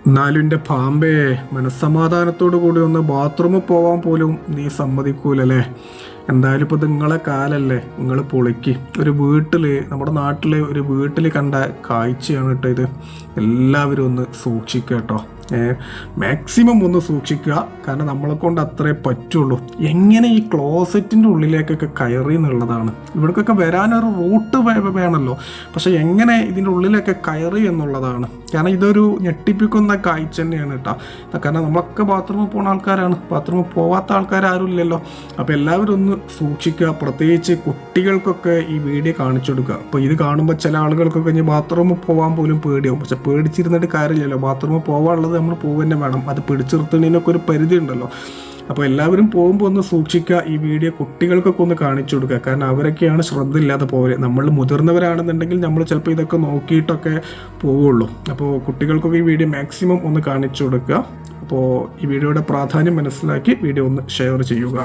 എന്നാലും എൻ്റെ പാമ്പേ, മനസ്സമാധാനത്തോടു കൂടി ഒന്ന് ബാത്റൂമിൽ പോകാൻ പോലും നീ സമ്മതിക്കൂലല്ലേ? എന്തായാലും ഇപ്പോൾ ഇത് നിങ്ങളെ കാലല്ലേ, നിങ്ങൾ പൊളിക്ക്. ഒരു വീട്ടിൽ, നമ്മുടെ നാട്ടിൽ ഒരു വീട്ടിൽ കണ്ട കാഴ്ചയാണ് കേട്ടോ ഇത്. എല്ലാവരും ഒന്ന് സൂക്ഷിക്കുക കേട്ടോ. മാക്സിമം ഒന്ന് സൂക്ഷിക്കുക. കാരണം നമ്മളെ കൊണ്ട് അത്രേ പറ്റുള്ളൂ. എങ്ങനെ ഈ ക്ലോസറ്റിൻ്റെ ഉള്ളിലേക്കൊക്കെ കയറി എന്നുള്ളതാണ്. ഇവിടേക്കൊക്കെ വരാനൊരു റൂട്ട് വേണമല്ലോ, പക്ഷെ എങ്ങനെ ഇതിൻ്റെ ഉള്ളിലൊക്കെ കയറി എന്നുള്ളതാണ്. കാരണം ഇതൊരു ഞെട്ടിപ്പിക്കുന്ന കാഴ്ച തന്നെയാണ് കേട്ടോ. കാരണം നമ്മളൊക്കെ ബാത്റൂമിൽ പോകുന്ന ആൾക്കാരാണ്, ബാത്റൂമിൽ പോവാത്ത ആൾക്കാരും ഇല്ലല്ലോ. അപ്പോൾ എല്ലാവരും ഒന്ന് സൂക്ഷിക്കുക. പ്രത്യേകിച്ച് കുട്ടികൾക്കൊക്കെ ഈ വീഡിയോ കാണിച്ചു കൊടുക്കുക. അപ്പോൾ ഇത് കാണുമ്പോൾ ചില ആളുകൾക്കൊക്കെ ഇനി ബാത്റൂമിൽ പോകാൻ പോലും പേടിയാവും. പക്ഷെ പേടിച്ചിരുന്നിട്ട് കാര്യമില്ലല്ലോ, ബാത്റൂമിൽ പോകാനുള്ളത് നമ്മൾ പോകുക തന്നെ വേണം. അത് പിടിച്ചിർത്തുന്നതിനൊക്കെ ഒരു പരിധി ഉണ്ടല്ലോ. അപ്പോൾ എല്ലാവരും പോകുമ്പോൾ ഒന്ന് സൂക്ഷിക്കുക. ഈ വീഡിയോ കുട്ടികൾക്കൊക്കെ ഒന്ന് കാണിച്ചു കൊടുക്കുക. കാരണം അവരൊക്കെയാണ് ശ്രദ്ധയില്ലാതെ പോകല്. നമ്മൾ മുതിർന്നവരാണെന്നുണ്ടെങ്കിൽ നമ്മൾ ചിലപ്പോൾ ഇതൊക്കെ നോക്കിയിട്ടൊക്കെ പോവുള്ളൂ. അപ്പോൾ കുട്ടികൾക്കൊക്കെ ഈ വീഡിയോ മാക്സിമം ഒന്ന് കാണിച്ചു കൊടുക്കുക. അപ്പോൾ ഈ വീഡിയോയുടെ പ്രാധാന്യം മനസ്സിലാക്കി വീഡിയോ ഒന്ന് ഷെയർ ചെയ്യുക.